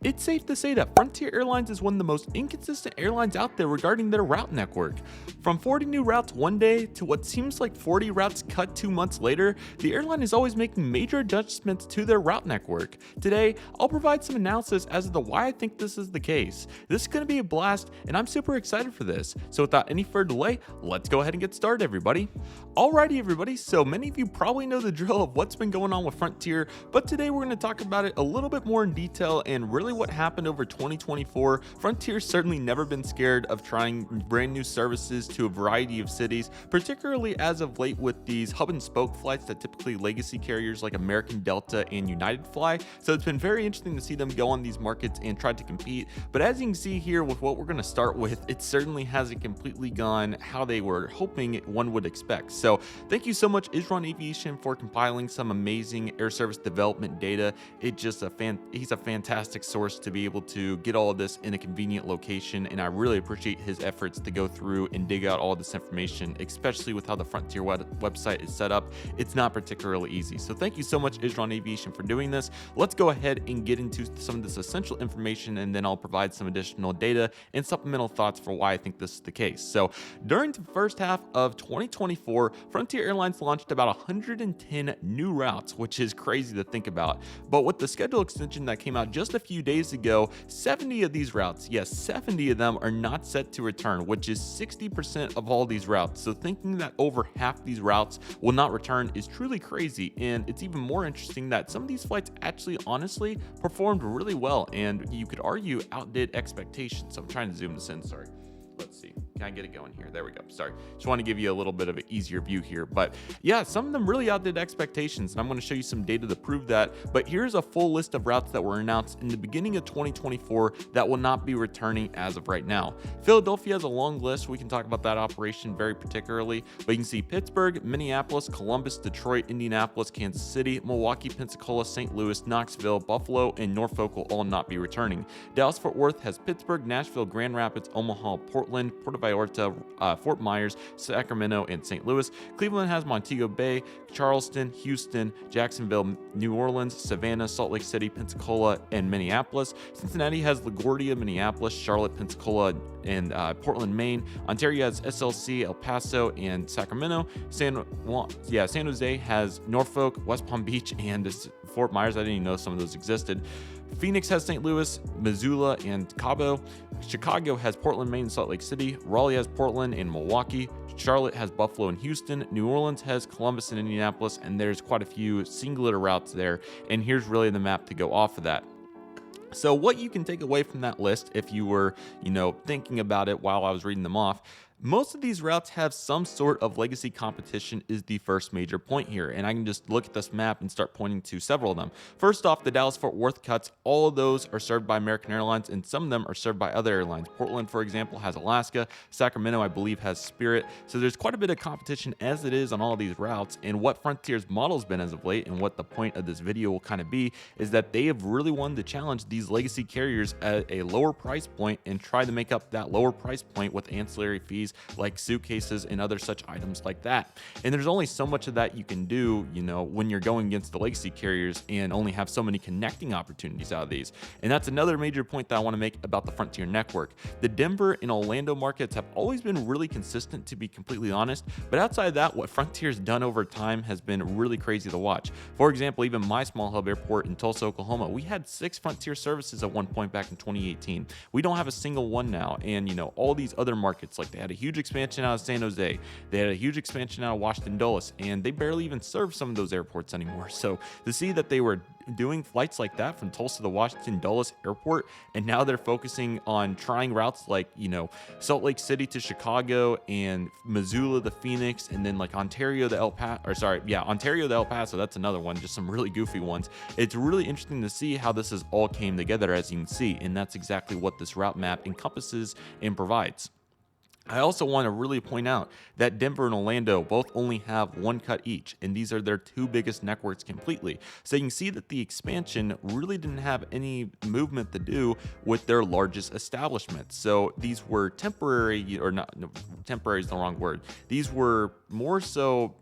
It's safe to say that Frontier Airlines is one of the most inconsistent airlines out there regarding their route network. From 40 new routes one day to what seems like 40 routes cut 2 months later, the airline is always making major adjustments to their route network. Today, I'll provide some analysis as to why I think this is the case. This is going to be a blast, and I'm super excited for this. So without any further delay, let's go ahead and get started, everybody. Alrighty, everybody, so many of you probably know the drill of what's been going on with Frontier, but today we're going to talk about it a little bit more in detail and really what happened over 2024. Frontier's certainly never been scared of trying brand new services to a variety of cities, particularly as of late with these hub and spoke flights that typically legacy carriers like American, Delta, and United fly. So it's been very interesting to see them go on these markets and try to compete. But as you can see here with what we're going to start with, it certainly hasn't completely gone how they were hoping one would expect. So thank you so much, Aviation, for compiling some amazing air service development data. He's a fantastic source to be able to get all of this in a convenient location, and I really appreciate his efforts to go through and dig out all this information, especially with how the Frontier website is set up. It's not particularly easy. So thank you so much, Aviation, for doing this. Let's go ahead and get into some of this essential information, and then I'll provide some additional data and supplemental thoughts for why I think this is the case. So during the first half of 2024, Frontier Airlines launched about 110 new routes, which is crazy to think about. But with the schedule extension that came out just a few days ago, 70 of these routes, yes, 70 of them are not set to return, which is 60% of all these routes. So thinking that over half these routes will not return is truly crazy. And it's even more interesting that some of these flights actually honestly performed really well, and you could argue outdid expectations. So I'm trying to zoom this in, sorry. Let's see. Can I get it going here? There we go. Sorry. Just want to give you a little bit of an easier view here. But yeah, some of them really outdid expectations, and I'm going to show you some data to prove that. But here's a full list of routes that were announced in the beginning of 2024 that will not be returning as of right now. Philadelphia has a long list. We can talk about that operation very particularly. But you can see Pittsburgh, Minneapolis, Columbus, Detroit, Indianapolis, Kansas City, Milwaukee, Pensacola, St. Louis, Knoxville, Buffalo, and Norfolk will all not be returning. Dallas-Fort Worth has Pittsburgh, Nashville, Grand Rapids, Omaha, Portland, Puerto Vallarta, Fort Myers, Sacramento, and St. Louis. Cleveland has Montego Bay, Charleston, Houston, Jacksonville, New Orleans, Savannah, Salt Lake City, Pensacola, and Minneapolis. Cincinnati has LaGuardia, Minneapolis, Charlotte, Pensacola, and Portland, Maine. Ontario has SLC, El Paso, and Sacramento. San Jose has Norfolk, West Palm Beach, and Fort Myers. I didn't even know some of those existed. Phoenix has St. Louis, Missoula, and Cabo. Chicago has Portland, Maine, and Salt Lake City. Raleigh has Portland and Milwaukee. Charlotte has Buffalo and Houston. New Orleans has Columbus and Indianapolis, and there's quite a few singular routes there. And here's really the map to go off of that. So what you can take away from that list, if you were, thinking about it while I was reading them off, most of these routes have some sort of legacy competition is the first major point here. And I can just look at this map and start pointing to several of them. First off, the Dallas-Fort Worth cuts, all of those are served by American Airlines, and some of them are served by other airlines. Portland, for example, has Alaska. Sacramento, I believe, has Spirit. So there's quite a bit of competition as it is on all of these routes. And what Frontier's model has been as of late, and what the point of this video will kind of be, is that they have really wanted to challenge these legacy carriers at a lower price point and try to make up that lower price point with ancillary fees like suitcases and other such items like that. And there's only so much of that you can do, when you're going against the legacy carriers and only have so many connecting opportunities out of these. And that's another major point that I want to make about the Frontier network. The Denver and Orlando markets have always been really consistent, to be completely honest. But outside of that, what Frontier's done over time has been really crazy to watch. For example, even my small hub airport in Tulsa, Oklahoma, we had 6 Frontier services at one point back in 2018. We don't have a single one now. And, all these other markets, like they had a huge expansion out of San Jose. They had a huge expansion out of Washington Dulles, and they barely even serve some of those airports anymore. So to see that they were doing flights like that from Tulsa to Washington Dulles Airport, and now they're focusing on trying routes like, Salt Lake City to Chicago and Missoula to Phoenix, and then like Ontario to El Paso. That's another one, just some really goofy ones. It's really interesting to see how this has all came together, as you can see, and that's exactly what this route map encompasses and provides. I also want to really point out that Denver and Orlando both only have one cut each, and these are their two biggest networks completely. So you can see that the expansion really didn't have any movement to do with their largest establishments. So these were temporary, or not, no, temporary is the wrong word. These were more so,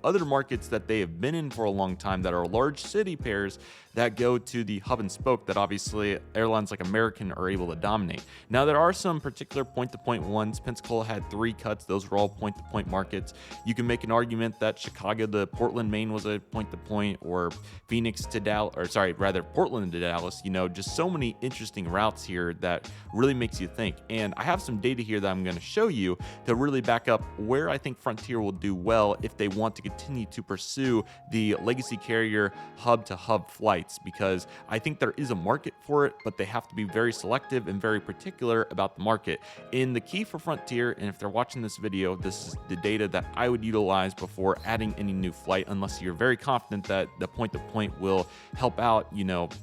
other markets that they have been in for a long time that are large city pairs that go to the hub and spoke that obviously airlines like American are able to dominate. Now, there are some particular point-to-point ones. Pensacola had 3 cuts. Those were all point-to-point markets. You can make an argument that Chicago to Portland, Maine was a point-to-point, or Phoenix to Dallas, or sorry, rather Portland to Dallas. Just so many interesting routes here that really makes you think. And I have some data here that I'm going to show you to really back up where I think Frontier will do well if they want to continue to pursue the legacy carrier hub-to-hub flights, because I think there is a market for it, but they have to be very selective and very particular about the market. And the key for Frontier, and if they're watching this video, this is the data that I would utilize before adding any new flight, unless you're very confident that the point-to-point will help out,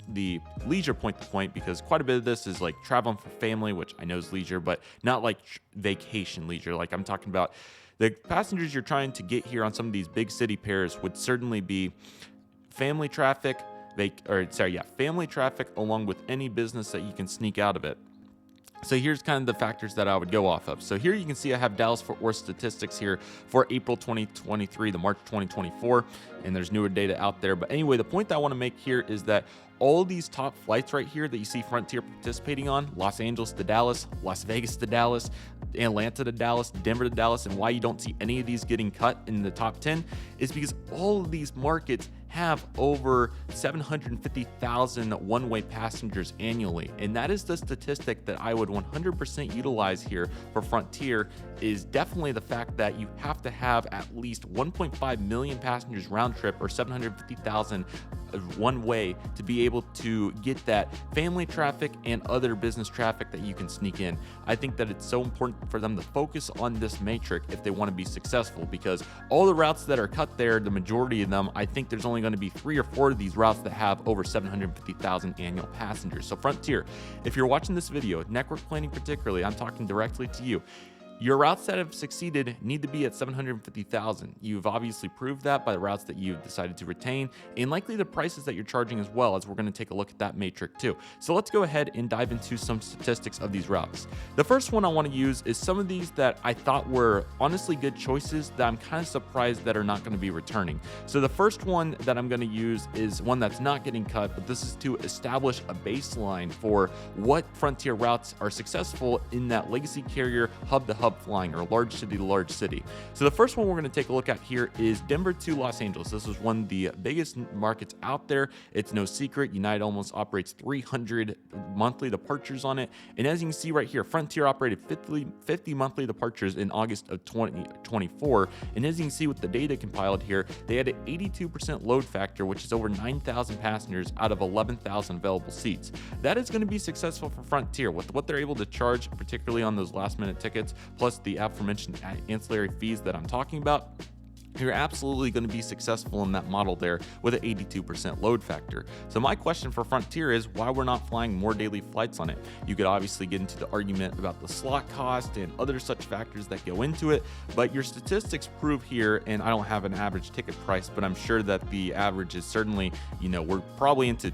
the leisure point-to-point, because quite a bit of this is like traveling for family, which I know is leisure, but not like vacation leisure. Like I'm talking about the passengers you're trying to get here on some of these big city pairs would certainly be family traffic, family traffic along with any business that you can sneak out of it. So here's kind of the factors that I would go off of. So here you can see I have Dallas-Fort Worth statistics here for April 2023 to March 2024, and there's newer data out there. But anyway, the point that I want to make here is that all these top flights right here that you see Frontier participating on, Los Angeles to Dallas, Las Vegas to Dallas, Atlanta to Dallas, Denver to Dallas, and why you don't see any of these getting cut in the top 10 is because all of these markets have over 750,000 one-way passengers annually. And that is the statistic that I would 100% utilize here for Frontier, is definitely the fact that you have to have at least 1.5 million passengers round trip, or 750,000 one way, to be able to get that family traffic and other business traffic that you can sneak in. I think that it's so important for them to focus on this matrix if they want to be successful, because all the routes that are cut there, the majority of them, I think there's only going to be 3 or 4 of these routes that have over 750,000 annual passengers. So Frontier, if you're watching this video, network planning particularly, I'm talking directly to you. Your routes that have succeeded need to be at 750,000. You've obviously proved that by the routes that you've decided to retain, and likely the prices that you're charging as well, as we're going to take a look at that matrix too. So let's go ahead and dive into some statistics of these routes. The first one I want to use is some of these that I thought were honestly good choices that I'm kind of surprised that are not going to be returning. So the first one that I'm going to use is one that's not getting cut, but this is to establish a baseline for what Frontier routes are successful in that legacy carrier hub-to-hub flying, or large city to large city. So the first one we're going to take a look at here is Denver to Los Angeles. This is one of the biggest markets out there. It's no secret, United almost operates 300 monthly departures on it. And as you can see right here, Frontier operated 50 monthly departures in August of 2024. And as you can see with the data compiled here, they had an 82% load factor, which is over 9,000 passengers out of 11,000 available seats. That is going to be successful for Frontier with what they're able to charge, particularly on those last minute tickets, plus the aforementioned ancillary fees that I'm talking about. You're absolutely going to be successful in that model there with an 82% load factor. So my question for Frontier is why we're not flying more daily flights on it. You could obviously get into the argument about the slot cost and other such factors that go into it, but your statistics prove here, and I don't have an average ticket price, but I'm sure that the average is certainly, we're probably into,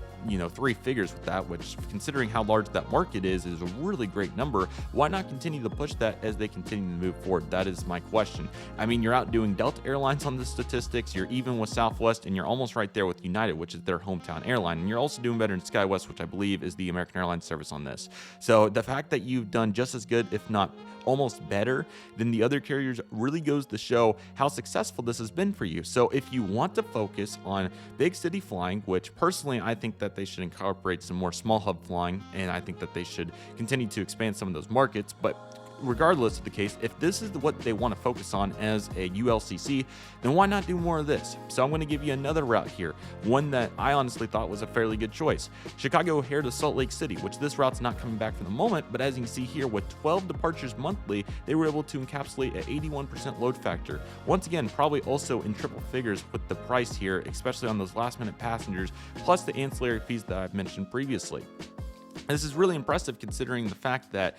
3 figures with that, which, considering how large that market is a really great number. Why not continue to push that as they continue to move forward? That is my question. I mean, you're outdoing Delta Airlines on the statistics, you're even with Southwest, and you're almost right there with United, which is their hometown airline, and you're also doing better in SkyWest, which I believe is the American Airlines service on this. So the fact that you've done just as good, if not almost better than the other carriers, really goes to show how successful this has been for you. So if you want to focus on big city flying, which personally I think that they should incorporate some more small hub flying, and I think that they should continue to expand some of those markets, but regardless of the case, if this is what they want to focus on as a ULCC, then why not do more of this? So I'm going to give you another route here, one that I honestly thought was a fairly good choice. Chicago O'Hare to Salt Lake City, which this route's not coming back for the moment, but as you can see here, with 12 departures monthly, they were able to encapsulate an 81% load factor. Once again, probably also in triple figures with the price here, especially on those last minute passengers, plus the ancillary fees that I've mentioned previously. This is really impressive considering the fact that,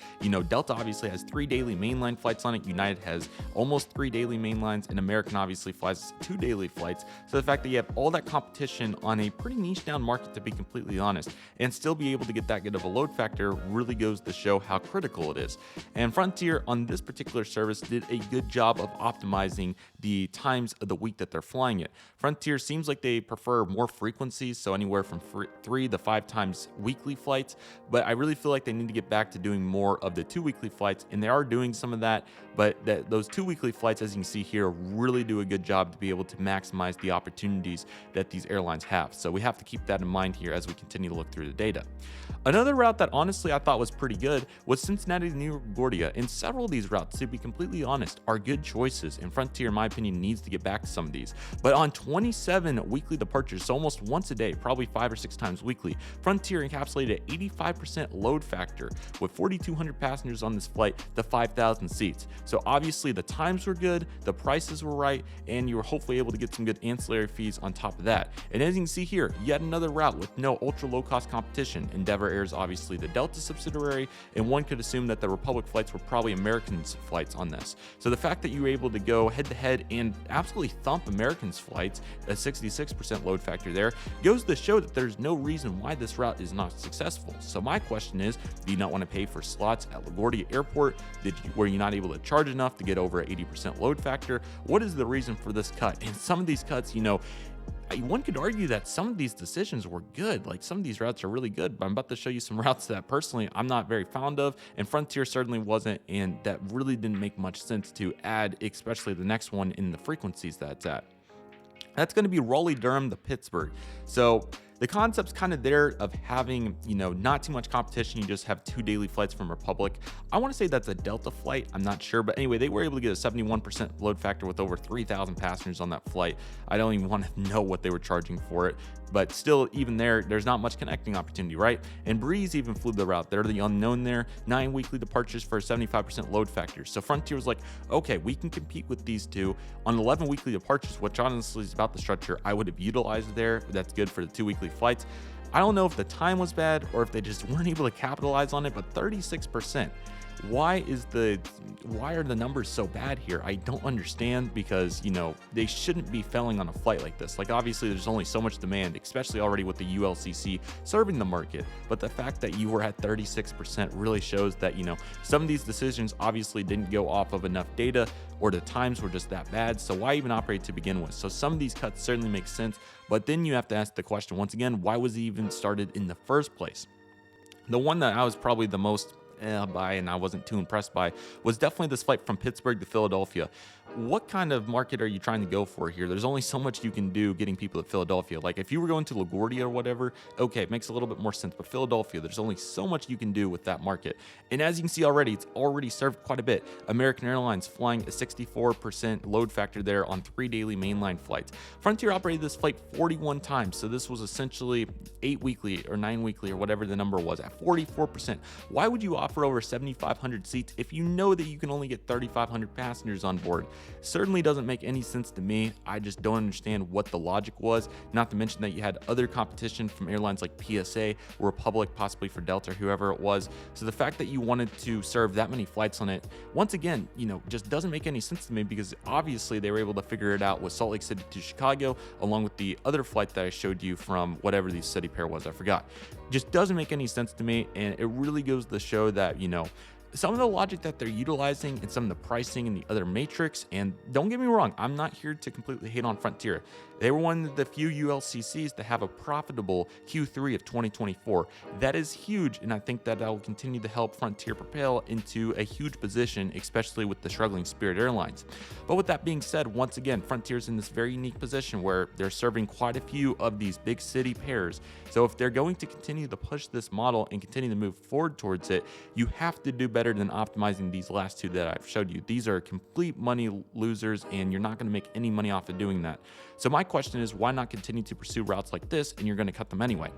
Delta obviously has 3 daily mainline flights on it, United has almost 3 daily mainlines, and American obviously flies 2 daily flights. So the fact that you have all that competition on a pretty niche down market, to be completely honest, and still be able to get that good of a load factor really goes to show how critical it is. And Frontier on this particular service did a good job of optimizing the times of the week that they're flying it. Frontier seems like they prefer more frequencies, so anywhere from 3 to 5 times weekly flights. But I really feel like they need to get back to doing more of the 2 weekly flights, and they are doing some of that. But those 2 weekly flights, as you can see here, really do a good job to be able to maximize the opportunities that these airlines have. So we have to keep that in mind here as we continue to look through the data. Another route that honestly I thought was pretty good was Cincinnati to New LaGuardia, and several of these routes, to be completely honest, are good choices, and Frontier, in my opinion, needs to get back to some of these. But on 27 weekly departures, so almost once a day, probably 5 or 6 times weekly, Frontier encapsulated 85% load factor with 4,200 passengers on this flight to 5,000 seats. So obviously the times were good, the prices were right, and you were hopefully able to get some good ancillary fees on top of that. And as you can see here, yet another route with no ultra low cost competition. Endeavor Air is obviously the Delta subsidiary, and one could assume that the Republic flights were probably American's flights on this. So the fact that you were able to go head to head and absolutely thump American's flights, a 66% load factor there, goes to show that there's no reason why this route is not successful. So my question is, do you not want to pay for slots at LaGuardia Airport? Were you not able to charge enough to get over an 80% load factor? What is the reason for this cut? And some of these cuts, one could argue that some of these decisions were good. Like, some of these routes are really good, but I'm about to show you some routes that personally I'm not very fond of, and Frontier certainly wasn't, and that really didn't make much sense to add, especially the next one in the frequencies that's at. That's going to be Raleigh-Durham to Pittsburgh. So the concept's kind of there of having, not too much competition. You just have 2 daily flights from Republic. I want to say that's a Delta flight. I'm not sure. But anyway, they were able to get a 71% load factor with over 3,000 passengers on that flight. I don't even want to know what they were charging for it. But still, even there's not much connecting opportunity, right? And Breeze even flew the route. They're the unknown there. 9 weekly departures for a 75% load factor. So Frontier was like, okay, we can compete with these two on 11 weekly departures, which honestly is about the structure I would have utilized there. That's good for the 2 weekly flights. I don't know if the time was bad or if they just weren't able to capitalize on it, but 36%. Why are the numbers so bad here? I don't understand, because they shouldn't be failing on a flight like this. Like, obviously there's only so much demand, especially already with the ULCC serving the market, but the fact that you were at 36% really shows that some of these decisions obviously didn't go off of enough data, or the times were just that bad. So why even operate to begin with? So some of these cuts certainly make sense, but then you have to ask the question once again, why was it even started in the first place? The one that I was probably the most by and I wasn't too impressed by was definitely this flight from Pittsburgh to Philadelphia. What kind of market are you trying to go for here? There's only so much you can do getting people to Philadelphia. Like, if you were going to LaGuardia or whatever, okay, it makes a little bit more sense. But Philadelphia, there's only so much you can do with that market. And as you can see already, it's already served quite a bit. American Airlines flying a 64% load factor there on 3 daily mainline flights. Frontier operated this flight 41 times. So this was essentially 8 weekly or 9 weekly or whatever the number was at 44%. Why would you offer over 7,500 seats if you know that you can only get 3,500 passengers on board? Certainly doesn't make any sense to me. I just don't understand what the logic was, not to mention that you had other competition from airlines like PSA, Republic, possibly for Delta, or whoever it was. So the fact that you wanted to serve that many flights on it, once again, just doesn't make any sense to me, because obviously they were able to figure it out with Salt Lake City to Chicago, along with the other flight that I showed you from whatever the city pair was, I forgot. Just doesn't make any sense to me, and it really goes to show that, some of the logic that they're utilizing and some of the pricing and the other matrix. And don't get me wrong, I'm not here to completely hate on Frontier. They were one of the few ULCCs to have a profitable Q3 of 2024. That is huge, and I think that will continue to help Frontier propel into a huge position, especially with the struggling Spirit Airlines. But with that being said, once again, Frontier's in this very unique position where they're serving quite a few of these big city pairs. So if they're going to continue to push this model and continue to move forward towards it, you have to do better than optimizing these last two that I've showed you. These are complete money losers, and you're not going to make any money off of doing that. So my question is, why not continue to pursue routes like this, and you're going to cut them anyway?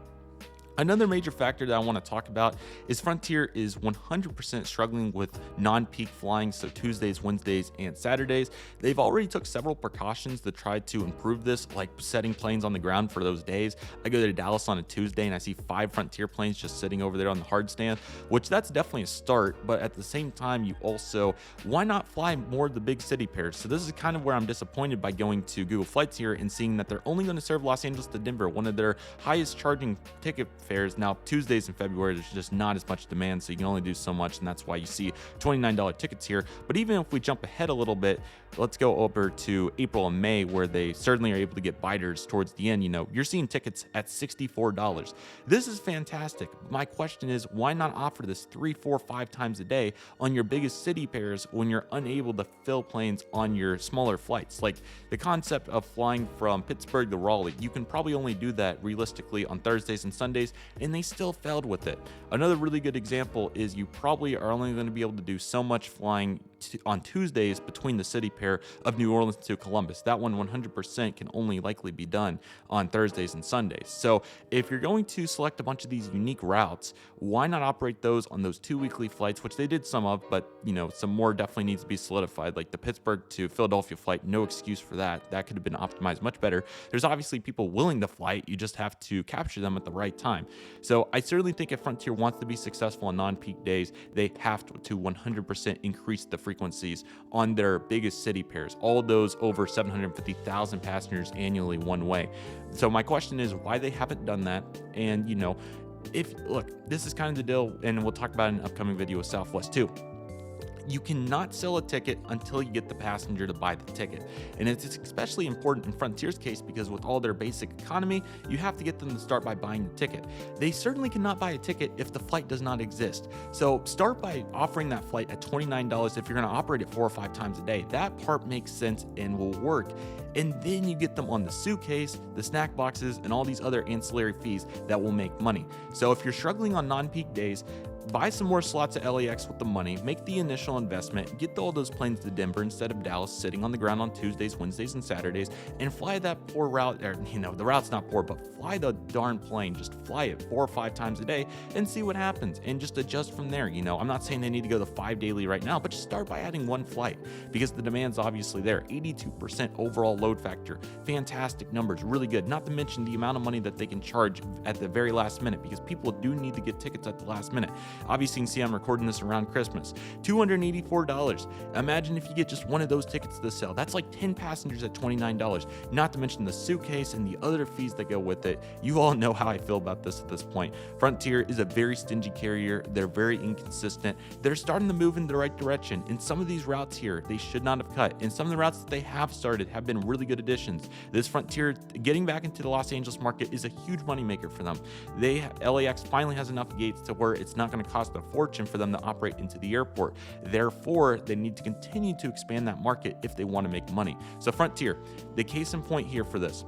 Another major factor that I want to talk about is Frontier is 100% struggling with non-peak flying, so Tuesdays, Wednesdays, and Saturdays. They've already took several precautions to try to improve this, like setting planes on the ground for those days. I go to Dallas on a Tuesday and I see 5 Frontier planes just sitting over there on the hard stand, which that's definitely a start, but at the same time, you also, why not fly more of the big city pairs? So this is kind of where I'm disappointed by going to Google Flights here and seeing that they're only going to serve Los Angeles to Denver, one of their highest charging ticket fares. Now, Tuesdays in February, there's just not as much demand, so you can only do so much, and that's why you see $29 tickets here. But even if we jump ahead a little bit, let's go over to April and May, where they certainly are able to get biters towards the end. You're seeing tickets at $64. This is fantastic. My question is, why not offer this 3, 4, 5 times a day on your biggest city pairs when you're unable to fill planes on your smaller flights? Like the concept of flying from Pittsburgh to Raleigh, you can probably only do that realistically on Thursdays and Sundays, and they still failed with it. Another really good example is you probably are only going to be able to do so much flying on Tuesdays between the city pair of New Orleans to Columbus. That one 100% can only likely be done on Thursdays and Sundays. So if you're going to select a bunch of these unique routes, why not operate those on those 2 weekly flights, which they did some of, but some more definitely needs to be solidified. Like the Pittsburgh to Philadelphia flight, no excuse for that. That could have been optimized much better. There's obviously people willing to fly it, you just have to capture them at the right time. So I certainly think if Frontier wants to be successful on non-peak days, they have to 100% increase the frequencies on their biggest city pairs, all those over 750,000 passengers annually one way. So my question is why they haven't done that. And look, this is kind of the deal, and we'll talk about it in an upcoming video with Southwest too. You cannot sell a ticket until you get the passenger to buy the ticket. And it's especially important in Frontier's case because with all their basic economy, you have to get them to start by buying the ticket. They certainly cannot buy a ticket if the flight does not exist. So start by offering that flight at $29 if you're going to operate it 4 or 5 times a day. That part makes sense and will work. And then you get them on the suitcase, the snack boxes, and all these other ancillary fees that will make money. So if you're struggling on non-peak days, buy some more slots at LAX with the money, make the initial investment, get all those planes to Denver instead of Dallas sitting on the ground on Tuesdays, Wednesdays, and Saturdays, and fly that poor route, or the route's not poor, but fly the darn plane, just fly it 4 or 5 times a day and see what happens, and just adjust from there. I'm not saying they need to go to 5 daily right now, but just start by adding 1 flight, because the demand's obviously there. 82% overall load factor, fantastic numbers, really good, not to mention the amount of money that they can charge at the very last minute, because people do need to get tickets at the last minute. Obviously, you can see I'm recording this around Christmas. $284. Imagine if you get just one of those tickets to sell. That's like 10 passengers at $29. Not to mention the suitcase and the other fees that go with it. You all know how I feel about this at this point. Frontier is a very stingy carrier. They're very inconsistent. They're starting to move in the right direction. In some of these routes here, they should not have cut. And some of the routes that they have started have been really good additions. This Frontier getting back into the Los Angeles market is a huge moneymaker for them. LAX finally has enough gates to where it's not going to cost a fortune for them to operate into the airport. Therefore, they need to continue to expand that market if they want to make money. So Frontier, the case in point here for this,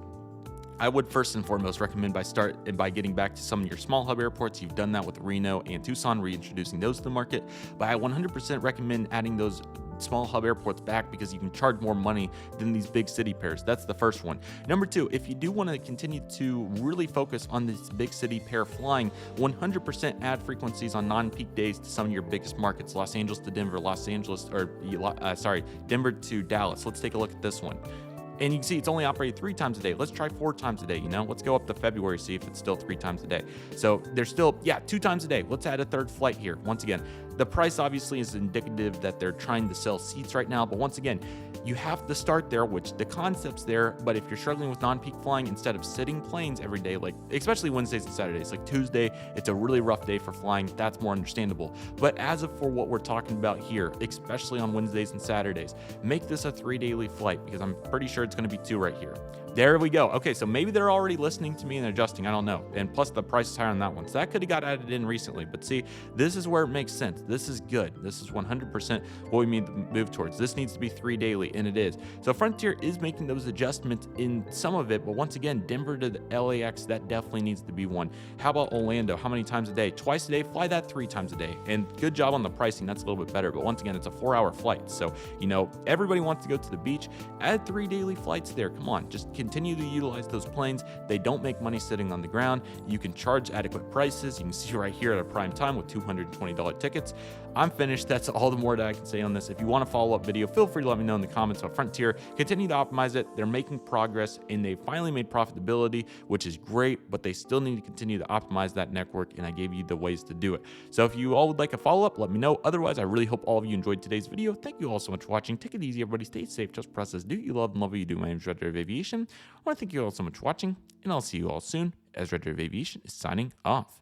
I would first and foremost recommend by getting back to some of your small hub airports. You've done that with Reno and Tucson, reintroducing those to the market. But I 100% recommend adding those small hub airports back because you can charge more money than these big city pairs. That's the first one. Number 2, if you do want to continue to really focus on this big city pair flying, 100% add frequencies on non-peak days to some of your biggest markets, Los Angeles to Denver, Denver to Dallas. Let's take a look at this one. And you can see it's only operated 3 times a day. Let's try 4 times a day, Let's go up to February, see if it's still 3 times a day. So there's still, 2 times a day. Let's add a 3rd flight here. Once again, the price obviously is indicative that they're trying to sell seats right now. But once again, you have to start there, which the concept's there. But if you're struggling with non-peak flying, instead of sitting planes every day, like especially Wednesdays and Saturdays, like Tuesday, it's a really rough day for flying. That's more understandable. But as of for what we're talking about here, especially on Wednesdays and Saturdays, make this a 3 daily flight because I'm pretty sure it's going to be 2 right here. There we go. Okay, so maybe they're already listening to me and adjusting. I don't know. And plus the price is higher on that one. So that could have got added in recently. But see, this is where it makes sense. This is good. This is 100% what we need to move towards. This needs to be 3 daily, and it is. So Frontier is making those adjustments in some of it. But once again, Denver to the LAX, that definitely needs to be 1. How about Orlando? How many times a day? Twice a day? Fly that 3 times a day. And good job on the pricing. That's a little bit better. But once again, it's a 4-hour flight. So, everybody wants to go to the beach. Add 3 daily flights there. Come on. Just continue to utilize those planes. They don't make money sitting on the ground. You can charge adequate prices. You can see right here at a prime time with $220 tickets. I'm finished. That's all the more that I can say on this. If you want a follow-up video, feel free to let me know in the comments about Frontier. Continue to optimize it. They're making progress and they finally made profitability, which is great, but they still need to continue to optimize that network, and I gave you the ways to do it. So if you all would like a follow-up, let me know. Otherwise, I really hope all of you enjoyed today's video. Thank you all so much for watching. Take it easy, everybody. Stay safe. Just process. Do you love and love what you do. My name is Red Deer of Aviation. I want to thank you all so much for watching, and I'll see you all soon as Red Deer of Aviation is signing off.